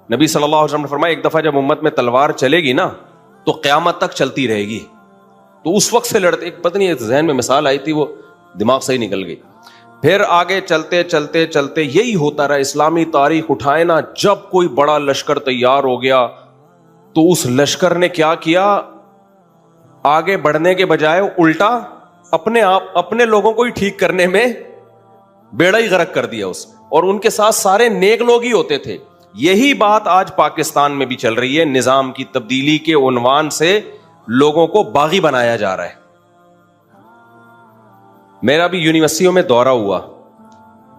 نبی صلی اللہ علیہ وسلم نے فرمایا ایک دفعہ جب امت میں تلوار چلے گی نا تو قیامت تک چلتی رہے گی. تو اس وقت سے لڑتے, ایک پتہ نہیں ذہن میں مثال آئی تھی وہ دماغ سے ہی نکل گئی. پھر آگے چلتے چلتے چلتے یہی ہوتا رہا. اسلامی تاریخ اٹھائے نا, جب کوئی بڑا لشکر تیار ہو گیا تو اس لشکر نے کیا کیا, آگے بڑھنے کے بجائے الٹا اپنے لوگوں کو ہی ٹھیک کرنے میں بیڑا ہی غرق کر دیا اس. اور ان کے ساتھ سارے نیک لوگ ہی ہوتے تھے. یہی بات آج پاکستان میں بھی چل رہی ہے. نظام کی تبدیلی کے عنوان سے لوگوں کو باغی بنایا جا رہا ہے. میرا بھی یونیورسٹیوں میں دورہ ہوا,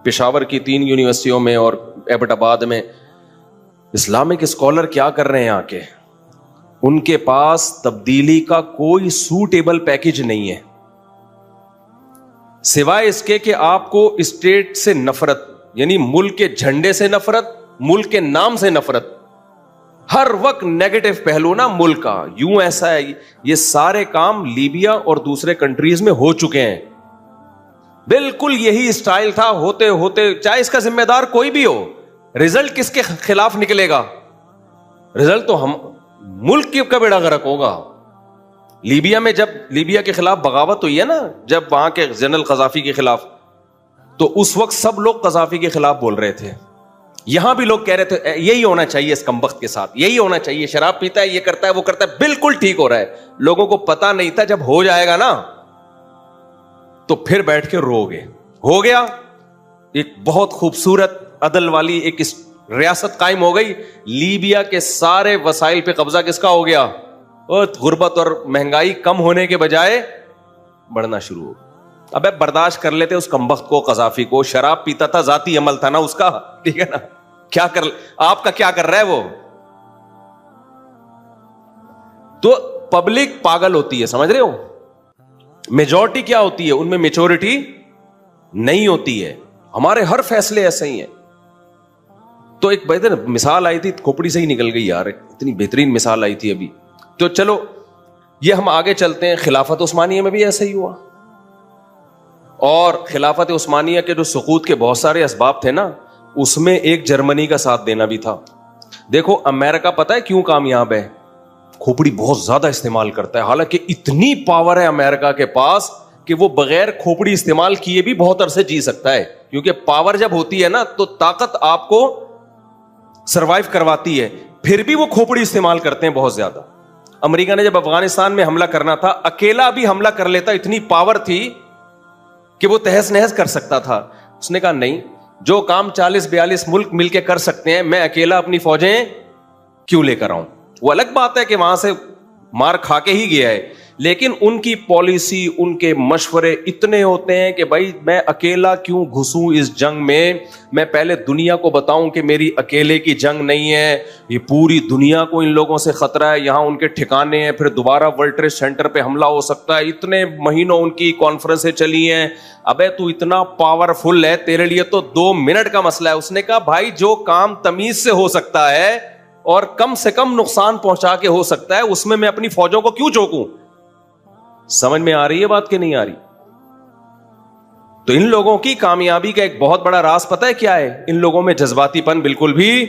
پشاور کی 3 یونیورسٹیوں میں اور ایبٹ آباد میں. اسلامک اسکالر کیا کر رہے ہیں آ کے, ان کے پاس تبدیلی کا کوئی سوٹیبل پیکج نہیں ہے سوائے اس کے کہ آپ کو اسٹیٹ سے نفرت, یعنی ملک کے جھنڈے سے نفرت, ملک کے نام سے نفرت, ہر وقت نیگیٹو پہلو نا ملک کا, یوں ایسا ہے. یہ سارے کام لیبیا اور دوسرے کنٹریز میں ہو چکے ہیں. بالکل یہی اسٹائل تھا ہوتے ہوتے, چاہے اس کا ذمہ دار کوئی بھی ہو. رزلٹ کس کے خلاف نکلے گا؟ رزلٹ تو ہم ملک کا بیڑا غرق ہوگا. لیبیا میں جب لیبیا کے خلاف بغاوت ہوئی ہے نا, جب وہاں کے جنرل قذافی کے خلاف, تو اس وقت سب لوگ قذافی کے خلاف بول رہے تھے. یہاں بھی لوگ کہہ رہے تھے یہی ہونا چاہیے اس کمبخت کے ساتھ, یہی ہونا چاہیے, شراب پیتا ہے, یہ کرتا ہے, وہ کرتا ہے, بالکل ٹھیک ہو رہا ہے. لوگوں کو پتا نہیں تھا جب ہو جائے گا نا تو پھر بیٹھ کے رو گے. ہو گیا, ایک بہت خوبصورت عدل والی ایک ریاست قائم ہو گئی. لیبیا کے سارے وسائل پہ قبضہ کس کا ہو گیا؟ غربت اور مہنگائی کم ہونے کے بجائے بڑھنا شروع ہو. ابے برداشت کر لیتے اس کمبخت کو, قذافی کو. شراب پیتا تھا, ذاتی عمل تھا نا اس کا, ٹھیک ہے نا. کیا کر آپ کا کیا کر رہا ہے وہ؟ تو پبلک پاگل ہوتی ہے, سمجھ رہے ہو. میجورٹی کیا ہوتی ہے, ان میں میچورٹی نہیں ہوتی ہے. ہمارے ہر فیصلے ایسے ہی ہیں. تو ایک بہتر مثال آئی تھی, کھوپڑی سے ہی نکل گئی یار, اتنی بہترین مثال آئی تھی ابھی. تو چلو یہ ہم آگے چلتے ہیں. خلافت عثمانیہ میں بھی ایسا ہی ہوا, اور خلافت عثمانیہ کے جو سقوط کے بہت سارے اسباب تھے نا, اس میں ایک جرمنی کا ساتھ دینا بھی تھا. دیکھو امریکہ پتہ ہے کیوں کامیاب ہے؟ کھوپڑی بہت زیادہ استعمال کرتا ہے. حالانکہ اتنی پاور ہے امریکہ کے پاس کہ وہ بغیر کھوپڑی استعمال کیے بھی بہت عرصے جی سکتا ہے. کیونکہ پاور جب ہوتی ہے نا تو طاقت آپ کو سروائیو کرواتی ہے. پھر بھی وہ کھوپڑی استعمال کرتے ہیں بہت زیادہ. امریکہ نے جب افغانستان میں حملہ کرنا تھا, اکیلا بھی حملہ کر لیتا, اتنی پاور تھی کہ وہ تہس نہس کر سکتا تھا. اس نے کہا نہیں, جو کام 40-42 ملک مل کے کر سکتے ہیں, میں اکیلا اپنی فوجیں کیوں لے کر آؤں. وہ الگ بات ہے کہ وہاں سے مار کھا کے ہی گیا ہے, لیکن ان کی پالیسی, ان کے مشورے اتنے ہوتے ہیں کہ بھائی میں اکیلا کیوں گھسوں اس جنگ میں پہلے دنیا کو بتاؤں کہ میری اکیلے کی جنگ نہیں ہے, یہ پوری دنیا کو ان لوگوں سے خطرہ ہے, یہاں ان کے ٹھکانے ہیں, پھر دوبارہ ورلڈ ٹریڈ سینٹر پہ حملہ ہو سکتا ہے. اتنے مہینوں ان کی کانفرنسیں چلی ہیں. ابے تو اتنا پاورفل ہے, تیرے لیے تو 2 منٹ کا مسئلہ ہے. اس نے کہا بھائی جو کام تمیز سے ہو سکتا ہے اور کم سے کم نقصان پہنچا کے ہو سکتا ہے, اس میں اپنی فوجوں کو کیوں چوکوں. سمجھ میں آ رہی ہے بات کہ نہیں آ رہی؟ تو ان لوگوں کی کامیابی کا ایک بہت بڑا راز پتہ ہے کیا ہے؟ ان لوگوں میں جذباتی پن بالکل بھی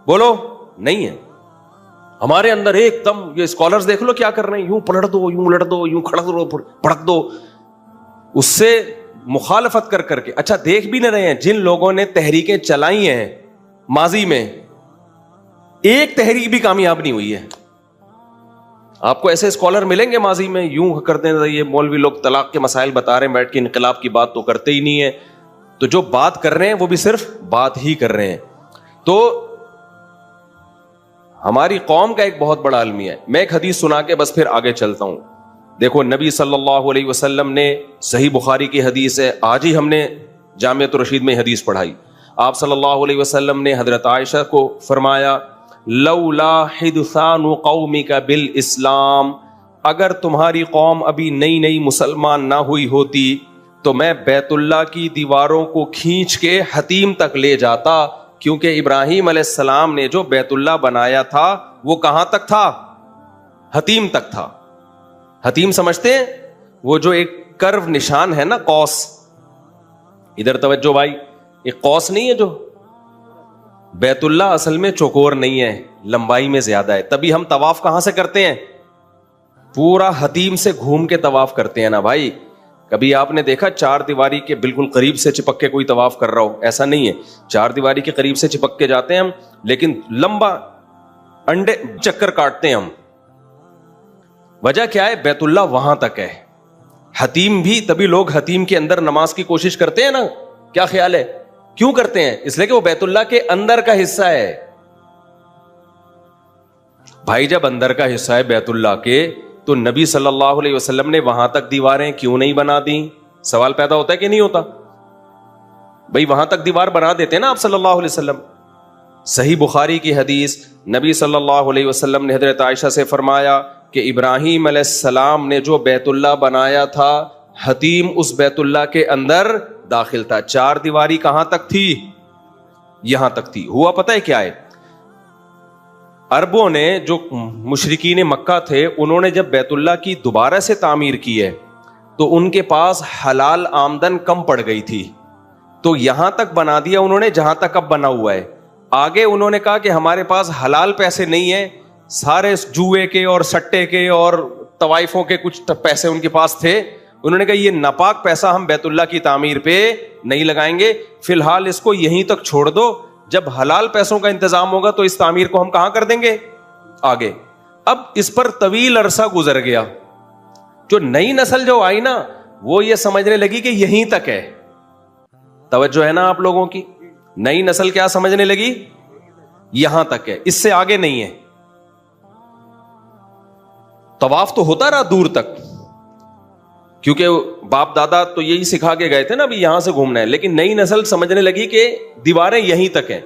بولو نہیں ہے. ہمارے اندر ایک دم, یہ اسکالرز دیکھ لو کیا کر رہے ہیں, یوں پلٹ دو, یوں الٹ دو, یوں کھڑک دو, پڑک دو, اس سے مخالفت کر کر کے. اچھا دیکھ بھی نہ رہے ہیں جن لوگوں نے تحریکیں چلائی ہیں ماضی میں, ایک تحریک بھی کامیاب نہیں ہوئی ہے. آپ کو ایسے اسکالر ملیں گے ماضی میں, یوں کرتے ہیں یہ مولوی لوگ طلاق کے مسائل بتا رہے ہیں بیٹھ کے, انقلاب کی بات تو کرتے ہی نہیں ہے. تو جو بات کر رہے ہیں وہ بھی صرف بات ہی کر رہے ہیں. تو ہماری قوم کا ایک بہت بڑا المیہ ہے. میں ایک حدیث سنا کے بس پھر آگے چلتا ہوں. دیکھو نبی صلی اللہ علیہ وسلم نے, صحیح بخاری کی حدیث ہے, آج ہی ہم نے جامعۃ الرشید میں حدیث پڑھائی. آپ صلی اللہ علیہ وسلم نے حضرت عائشہ کو فرمایا لولا حدثان قومک بالاسلام, اگر تمہاری قوم ابھی نئی نئی مسلمان نہ ہوئی ہوتی تو میں بیت اللہ کی دیواروں کو کھینچ کے حتیم تک لے جاتا, کیونکہ ابراہیم علیہ السلام نے جو بیت اللہ بنایا تھا وہ کہاں تک تھا؟ حتیم تک تھا. حتیم سمجھتے ہیں؟ وہ جو ایک کرو نشان ہے نا, قوس, ادھر توجہ بھائی, ایک قوس نہیں ہے جو بیت اللہ اصل میں چوکور نہیں ہے, لمبائی میں زیادہ ہے, تبھی ہم طواف کہاں سے کرتے ہیں؟ پورا حتیم سے گھوم کے طواف کرتے ہیں نا بھائی. کبھی آپ نے دیکھا چار دیواری کے بالکل قریب سے چپک کے کوئی طواف کر رہا ہو؟ ایسا نہیں ہے. چار دیواری کے قریب سے چپک کے جاتے ہیں ہم, لیکن لمبا انڈے چکر کاٹتے ہیں ہم. وجہ کیا ہے؟ بیت اللہ وہاں تک ہے. حتیم بھی, تبھی لوگ حتیم کے اندر نماز کی کوشش کرتے ہیں نا. کیا خیال ہے کیوں کرتے ہیں؟ اس لیے کہ وہ بیت اللہ کے اندر کا حصہ ہے. بھائی جب اندر کا حصہ ہے بیت اللہ کے, تو نبی صلی اللہ علیہ وسلم نے وہاں تک دیواریں کیوں نہیں بنا دی؟ سوال پیدا ہوتا ہے کہ نہیں ہوتا؟ بھائی وہاں تک دیوار بنا دیتے نا آپ صلی اللہ علیہ وسلم. صحیح بخاری کی حدیث, نبی صلی اللہ علیہ وسلم نے حضرت عائشہ سے فرمایا کہ ابراہیم علیہ السلام نے جو بیت اللہ بنایا تھا, حتیم اس بیت اللہ کے اندر داخل تھا. چار دیواری کہاں تک تھی؟ یہاں تک تھی. ہوا پتہ ہے کیا ہے؟ عربوں نے, جو مشرکین مکہ تھے, انہوں نے جب بیت اللہ کی دوبارہ سے تعمیر کی ہے تو ان کے پاس حلال آمدن کم پڑ گئی تھی, تو یہاں تک بنا دیا انہوں نے جہاں تک اب بنا ہوا ہے. آگے انہوں نے کہا کہ ہمارے پاس حلال پیسے نہیں ہیں, سارے جوئے کے اور سٹے کے اور طوائفوں کے کچھ پیسے ان کے پاس تھے. انہوں نے کہا یہ ناپاک پیسہ ہم بیت اللہ کی تعمیر پہ نہیں لگائیں گے, فی الحال اس کو یہیں تک چھوڑ دو, جب حلال پیسوں کا انتظام ہوگا تو اس تعمیر کو ہم کہاں کر دیں گے؟ آگے. اب اس پر طویل عرصہ گزر گیا, جو نئی نسل جو آئی نا وہ یہ سمجھنے لگی کہ یہیں تک ہے. توجہ ہے نا آپ لوگوں کی؟ نئی نسل کیا سمجھنے لگی؟ یہاں تک ہے, اس سے آگے نہیں ہے. طواف تو ہوتا رہا دور تک, کیونکہ باپ دادا تو یہی سکھا کے گئے تھے نا, ابھی یہاں سے گھومنا ہے. لیکن نئی نسل سمجھنے لگی کہ دیواریں یہیں تک ہیں.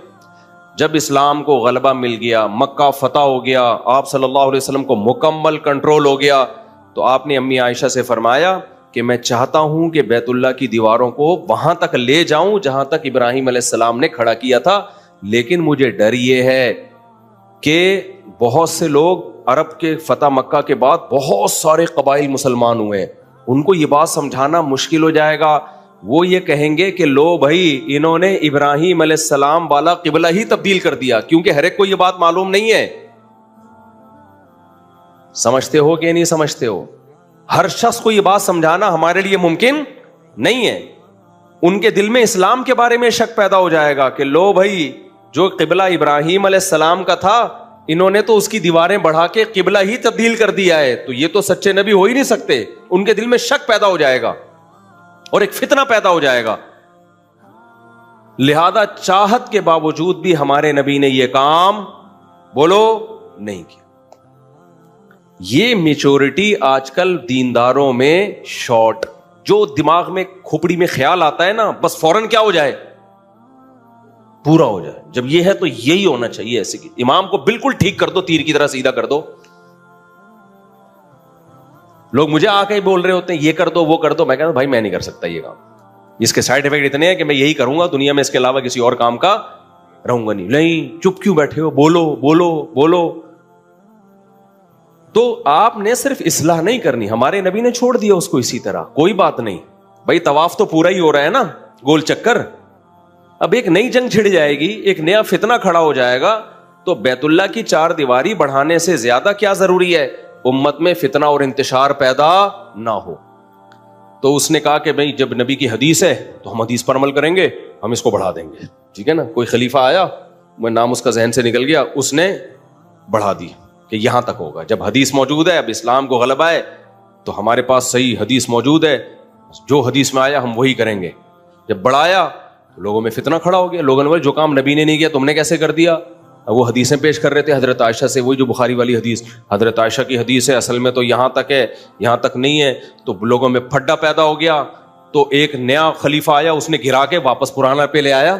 جب اسلام کو غلبہ مل گیا, مکہ فتح ہو گیا, آپ صلی اللہ علیہ وسلم کو مکمل کنٹرول ہو گیا, تو آپ نے امی عائشہ سے فرمایا کہ میں چاہتا ہوں کہ بیت اللہ کی دیواروں کو وہاں تک لے جاؤں جہاں تک ابراہیم علیہ السلام نے کھڑا کیا تھا, لیکن مجھے ڈر یہ ہے کہ بہت سے لوگ, عرب کے فتح مکہ کے بعد بہت سارے قبائل مسلمان ہوئے, ان کو یہ بات سمجھانا مشکل ہو جائے گا. وہ یہ کہیں گے کہ لو بھائی انہوں نے ابراہیم علیہ السلام والا قبلہ ہی تبدیل کر دیا, کیونکہ ہر ایک کو یہ بات معلوم نہیں ہے. سمجھتے ہو کہ نہیں سمجھتے ہو؟ ہر شخص کو یہ بات سمجھانا ہمارے لیے ممکن نہیں ہے. ان کے دل میں اسلام کے بارے میں شک پیدا ہو جائے گا کہ لو بھائی جو قبلہ ابراہیم علیہ السلام کا تھا, انہوں نے تو اس کی دیواریں بڑھا کے قبلہ ہی تبدیل کر دیا ہے, تو یہ تو سچے نبی ہو ہی نہیں سکتے. ان کے دل میں شک پیدا ہو جائے گا اور ایک فتنہ پیدا ہو جائے گا. لہذا چاہت کے باوجود بھی ہمارے نبی نے یہ کام بولو نہیں کیا. یہ میچورٹی آج کل دینداروں میں شارٹ, جو دماغ میں کھوپڑی میں خیال آتا ہے نا, بس فوراً کیا ہو جائے؟ پورا ہو جائے. جب یہ ہے تو یہی ہونا چاہیے. ایسے کہ امام کو بالکل ٹھیک کر دو, تیر کی طرح سیدھا کر دو. لوگ مجھے آ کے بول رہے ہوتے ہیں یہ کر دو وہ کر دو, میں کہتا ہوں بھائی میں نہیں کر سکتا یہ کام, اس کے سائڈ افیکٹ اتنے ہیں کہ میں یہی کروں گا دنیا میں, اس کے علاوہ کسی اور کام کا رہوں گا نہیں. نہیں, چپ کیوں بیٹھے ہو, بولو بولو بولو. تو آپ نے صرف اصلاح نہیں کرنی, ہمارے نبی نے چھوڑ دیا اس کو اسی طرح, کوئی بات نہیں بھائی, طواف تو پورا ہی ہو رہا ہے نا, گول چکر. اب ایک نئی جنگ چھڑ جائے گی, ایک نیا فتنہ کھڑا ہو جائے گا, تو بیت اللہ کی چار دیواری بڑھانے سے زیادہ کیا ضروری ہے؟ امت میں فتنہ اور انتشار پیدا نہ ہو. تو اس نے کہا کہ بھئی جب نبی کی حدیث ہے تو ہم حدیث پر عمل کریں گے, ہم اس کو بڑھا دیں گے. ٹھیک ہے نا. کوئی خلیفہ آیا, وہ نام اس کا ذہن سے نکل گیا, اس نے بڑھا دی کہ یہاں تک ہوگا. جب حدیث موجود ہے, اب اسلام کو غلبہ ہے, تو ہمارے پاس صحیح حدیث موجود ہے, جو حدیث میں آیا ہم وہی کریں گے. جب بڑھایا تو لوگوں میں فتنہ کھڑا ہو گیا, لوگوں نے بولا جو کام نبی نے نہیں کیا تم نے کیسے کر دیا. وہ حدیثیں پیش کر رہے تھے حضرت عائشہ سے, وہی جو بخاری والی حدیث, حضرت عائشہ کی حدیث ہے, اصل میں تو یہاں تک ہے, یہاں تک نہیں ہے. تو لوگوں میں پھڈا پیدا ہو گیا, تو ایک نیا خلیفہ آیا, اس نے گرا کے واپس پرانا پہ لے آیا.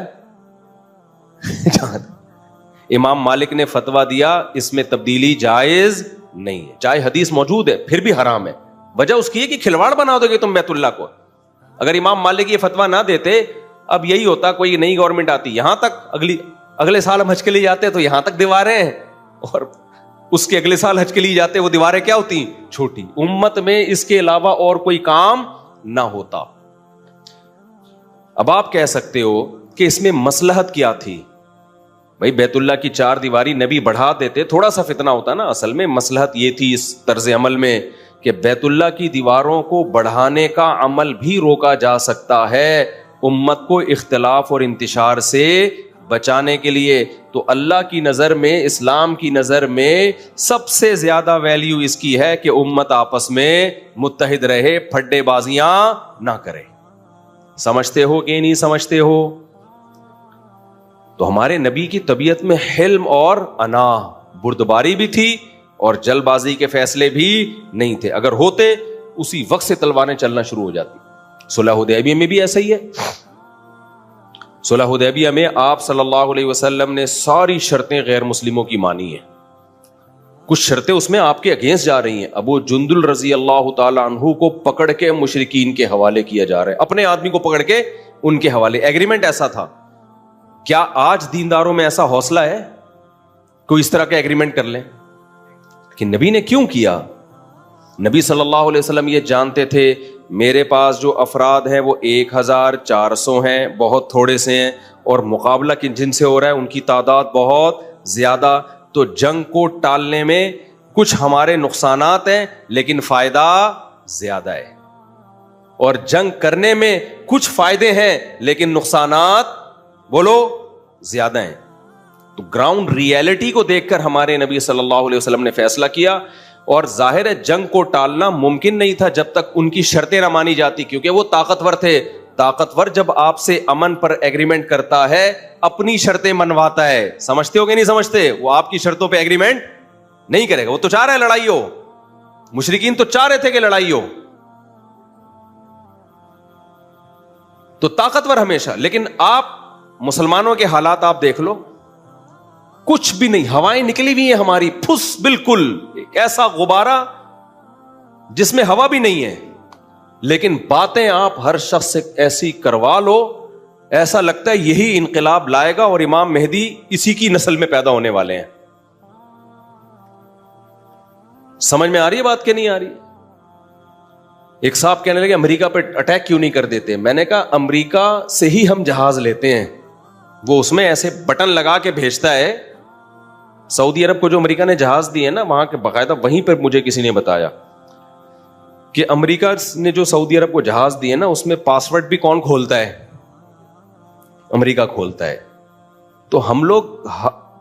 امام مالک نے فتویٰ دیا اس میں تبدیلی جائز نہیں ہے, چاہے حدیث موجود ہے پھر بھی حرام ہے. وجہ اس کی ہے کہ کھلواڑ بنا دو گے تم بیت اللہ کو. اگر امام مالک یہ فتویٰ نہ دیتے, اب یہی ہوتا, کوئی نئی گورنمنٹ آتی, یہاں تک اگلے سال ہم حج کے لیے جاتے تو یہاں تک دیواریں ہیں, اور اس کے اگلے سال حج کے لیے جاتے وہ دیواریں کیا ہوتی, چھوٹی. امت میں اس کے علاوہ اور کوئی کام نہ ہوتا. اب آپ کہہ سکتے ہو کہ اس میں مصلحت کیا تھی, بھائی بیت اللہ کی 4 دیواری نبی بڑھا دیتے, تھوڑا سا فتنہ ہوتا نا. اصل میں مصلحت یہ تھی اس طرز عمل میں کہ بیت اللہ کی دیواروں کو بڑھانے کا عمل بھی روکا جا سکتا ہے امت کو اختلاف اور انتشار سے بچانے کے لیے. تو اللہ کی نظر میں, اسلام کی نظر میں سب سے زیادہ ویلیو اس کی ہے کہ امت آپس میں متحد رہے, پھڈے بازیاں نہ کرے. سمجھتے ہو کہ نہیں سمجھتے ہو؟ تو ہمارے نبی کی طبیعت میں حلم اور انا, بردباری بھی تھی اور جلد بازی کے فیصلے بھی نہیں تھے. اگر ہوتے اسی وقت سے تلواریں چلنا شروع ہو جاتی. صلح حدیبیہ میں بھی ایسا ہی ہے. صلح حدیبیہ میں آپ صلی اللہ علیہ وسلم نے ساری شرطیں غیر مسلموں کی مانی ہیں. کچھ شرطیں اس میں آپ کے اگینسٹ جا رہی ہیں. ابو جندل رضی اللہ تعالی عنہ کو پکڑ کے مشرکین کے حوالے کیا جا رہا ہے, اپنے آدمی کو پکڑ کے ان کے حوالے. ایگریمنٹ ایسا تھا. کیا آج دینداروں میں ایسا حوصلہ ہے کوئی اس طرح کا ایگریمنٹ کر لیں؟ کہ نبی نے کیوں کیا؟ نبی صلی اللہ علیہ وسلم یہ جانتے تھے میرے پاس جو افراد ہیں وہ 1400 ہیں, بہت تھوڑے سے ہیں, اور مقابلہ جن سے ہو رہا ہے ان کی تعداد بہت زیادہ. تو جنگ کو ٹالنے میں کچھ ہمارے نقصانات ہیں لیکن فائدہ زیادہ ہے, اور جنگ کرنے میں کچھ فائدے ہیں لیکن نقصانات بولو زیادہ ہیں. تو گراؤنڈ ریئلٹی کو دیکھ کر ہمارے نبی صلی اللہ علیہ وسلم نے فیصلہ کیا. اور ظاہر ہے جنگ کو ٹالنا ممکن نہیں تھا جب تک ان کی شرطیں نہ مانی جاتی, کیونکہ وہ طاقتور تھے. طاقتور جب آپ سے امن پر ایگریمنٹ کرتا ہے اپنی شرطیں منواتا ہے. سمجھتے ہو کہ نہیں سمجھتے؟ وہ آپ کی شرطوں پہ ایگریمنٹ نہیں کرے گا. وہ تو چاہ رہا ہے لڑائی ہو, مشرکین تو چاہ رہے تھے کہ لڑائی ہو. تو طاقتور ہمیشہ. لیکن آپ مسلمانوں کے حالات آپ دیکھ لو, کچھ بھی نہیں, ہوائیں نکلی ہوئی ہیں ہماری پھس, بالکل ایک ایسا غبارہ جس میں ہوا بھی نہیں ہے, لیکن باتیں آپ ہر شخص سے ایسی کروا لو ایسا لگتا ہے یہی انقلاب لائے گا اور امام مہدی اسی کی نسل میں پیدا ہونے والے ہیں. سمجھ میں آ رہی ہے بات کہ نہیں آ رہی؟ ایک صاحب کہنے لگے امریکہ پہ اٹیک کیوں نہیں کر دیتے؟ میں نے کہا امریکہ سے ہی ہم جہاز لیتے ہیں, وہ اس میں ایسے بٹن لگا کے بھیجتا ہے. سعودی عرب کو جو امریکہ نے جہاز دیے نا وہاں کے باقاعدہ, وہیں پر مجھے کسی نے بتایا کہ امریکہ نے جو سعودی عرب کو جہاز دیے نا اس میں پاسورڈ بھی کون کھولتا ہے؟ امریکہ کھولتا ہے. تو ہم لوگ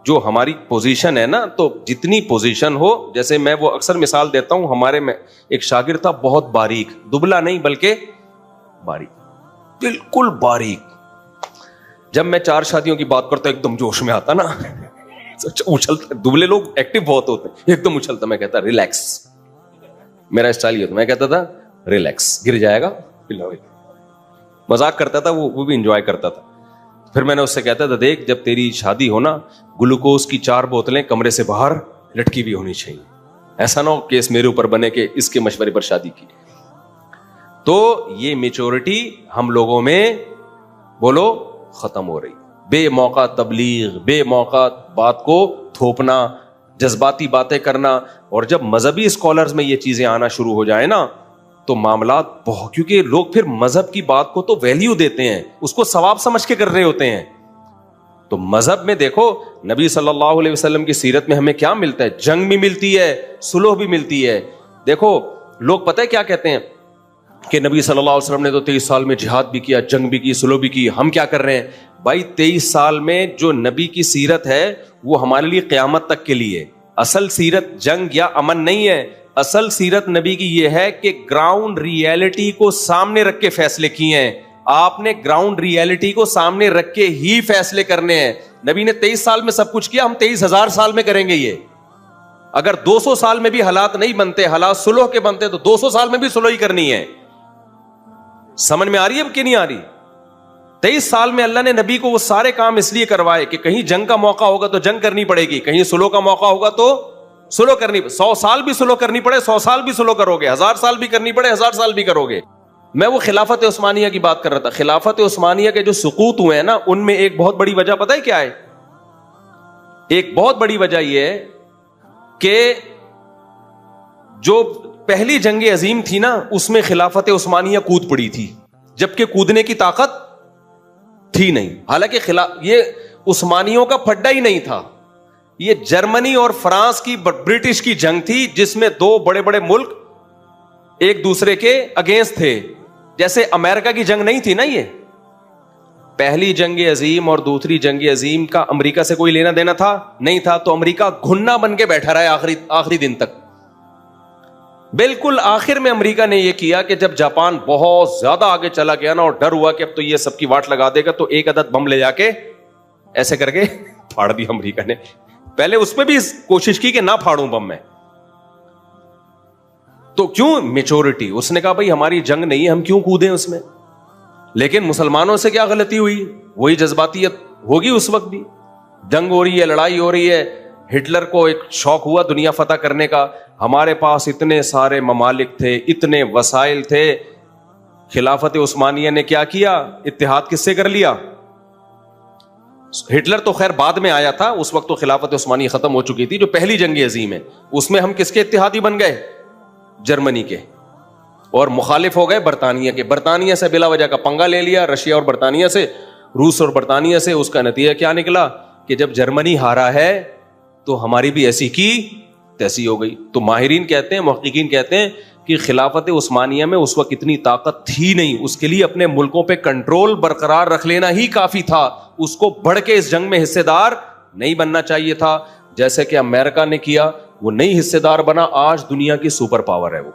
جو ہماری پوزیشن ہے نا, تو جتنی پوزیشن ہو, جیسے میں وہ اکثر مثال دیتا ہوں, ہمارے میں ایک شاگرد تھا بہت باریک, دبلا نہیں بلکہ باریک, بالکل باریک. جب میں 4 شادیوں کی بات کرتا ایک دم جوش میں آتا نا, اچھلتا. دبلے لوگ ایکٹیو بہت ہوتے ہیں, ایک دم اچھلتا. میں کہتا ریلیکس, میرا اسٹائل یہ ہوتا. میں کہتا تھا ریلیکس, گر جائے گا. مذاق کرتا تھا, وہ بھی انجوائے کرتا تھا. پھر میں نے اس سے کہتا تھا دیکھ جب تیری شادی ہونا گلوکوز کی 4 بوتلیں کمرے سے باہر لٹکی بھی ہونی چاہیے, ایسا نہ ہو کیس میرے اوپر بنے کہ اس کے مشورے پر شادی کی. تو یہ میچورٹی ہم لوگوں میں بولو ختم ہو رہی. بے موقع تبلیغ, بے موقع بات کو تھوپنا, جذباتی باتیں کرنا. اور جب مذہبی اسکالرز میں یہ چیزیں آنا شروع ہو جائیں نا تو معاملات بہت, کیونکہ لوگ پھر مذہب کی بات کو تو ویلیو دیتے ہیں, اس کو ثواب سمجھ کے کر رہے ہوتے ہیں. تو مذہب میں دیکھو نبی صلی اللہ علیہ وسلم کی سیرت میں ہمیں کیا ملتا ہے؟ جنگ بھی ملتی ہے, صلح بھی ملتی ہے. دیکھو لوگ پتہ ہے کیا کہتے ہیں کہ نبی صلی اللہ علیہ وسلم نے تو 23 سال میں جہاد بھی کیا, جنگ بھی کی, صلح بھی کی, ہم کیا کر رہے ہیں؟ بھائی 23 سال میں جو نبی کی سیرت ہے وہ ہمارے لیے قیامت تک کے لیے. اصل سیرت جنگ یا امن نہیں ہے, اصل سیرت نبی کی یہ ہے کہ گراؤنڈ ریئلٹی کو سامنے رکھ کے فیصلے کیے ہیں. آپ نے گراؤنڈ ریئلٹی کو سامنے رکھ کے ہی فیصلے کرنے ہیں. نبی نے 23 سال میں سب کچھ کیا, ہم 23,000 سال میں کریں گے. یہ اگر 200 سال میں بھی حالات نہیں بنتے, حالات صلح کے بنتے, تو 200 سال میں بھی صلح ہی کرنی ہے. سمجھ میں آ رہی ہے اب کہ نہیں آ رہی؟ 23 سال میں اللہ نے نبی کو وہ سارے کام اس لیے کروائے کہ کہیں جنگ کا موقع ہوگا تو جنگ کرنی پڑے گی, کہیں صلح کا موقع ہوگا تو صلح کرنی. 100 سال بھی صلح کرنی پڑے 100 سال بھی صلح کرو گے, 1000 سال بھی کرنی پڑے 1000 سال بھی کرو گے. میں وہ خلافت عثمانیہ کی بات کر رہا تھا. خلافت عثمانیہ کے جو سقوط ہوئے ہیں نا, ان میں ایک بہت بڑی وجہ پتہ ہے کیا ہے؟ ایک بہت بڑی وجہ یہ ہے کہ جو پہلی جنگ عظیم تھی نا اس میں خلافت عثمانیہ کود پڑی تھی, جبکہ کودنے کی طاقت تھی نہیں. حالانکہ یہ عثمانیوں کا پھڈا ہی نہیں تھا. یہ جرمنی اور فرانس کی برٹش کی جنگ تھی جس میں دو بڑے بڑے ملک ایک دوسرے کے اگینسٹ تھے. جیسے امریکہ کی جنگ نہیں تھی نا, یہ پہلی جنگ عظیم اور دوسری جنگ عظیم کا امریکہ سے کوئی لینا دینا تھا نہیں تھا. تو امریکہ گھنا بن کے بیٹھا رہا ہے آخری دن تک. بالکل آخر میں امریکہ نے یہ کیا کہ جب جاپان بہت زیادہ آگے چلا گیا نا اور ڈر ہوا کہ اب تو یہ سب کی واٹ لگا دے گا, تو ایک عدد بم لے جا کے ایسے کر کے پھاڑ دیا امریکہ نے. پہلے اس میں بھی کوشش کی کہ نہ پھاڑوں بم میں. تو کیوں؟ میچورٹی. اس نے کہا بھائی ہماری جنگ نہیں ہے, ہم کیوں کودیں اس میں. لیکن مسلمانوں سے کیا غلطی ہوئی؟ وہی جذباتیت ہوگی. اس وقت بھی جنگ ہو رہی ہے, لڑائی ہو رہی ہے. ہٹلر کو ایک شوق ہوا دنیا فتح کرنے کا. ہمارے پاس اتنے سارے ممالک تھے, اتنے وسائل تھے. خلافت عثمانیہ نے کیا کیا؟ اتحاد کس سے کر لیا؟ ہٹلر تو خیر بعد میں آیا تھا, اس وقت تو خلافت عثمانیہ ختم ہو چکی تھی. جو پہلی جنگ عظیم ہے اس میں ہم کس کے اتحادی بن گئے؟ جرمنی کے. اور مخالف ہو گئے برطانیہ کے. برطانیہ سے بلا وجہ کا پنگا لے لیا, رشیا اور برطانیہ سے, روس اور برطانیہ سے. اس کا نتیجہ کیا نکلا کہ جب جرمنی ہارا ہے تو ہماری بھی ایسی کی تیسی ہو گئی. تو ماہرین کہتے ہیں, محققین کہتے ہیں کہ خلافت عثمانیہ میں اس وقت اتنی طاقت تھی نہیں. اس کے لیے اپنے ملکوں پہ کنٹرول برقرار رکھ لینا ہی کافی تھا. اس کو بڑھ کے اس جنگ میں حصے دار نہیں بننا چاہیے تھا. جیسے کہ امریکہ نے کیا, وہ نہیں حصے دار بنا. آج دنیا کی سپر پاور ہے وہ.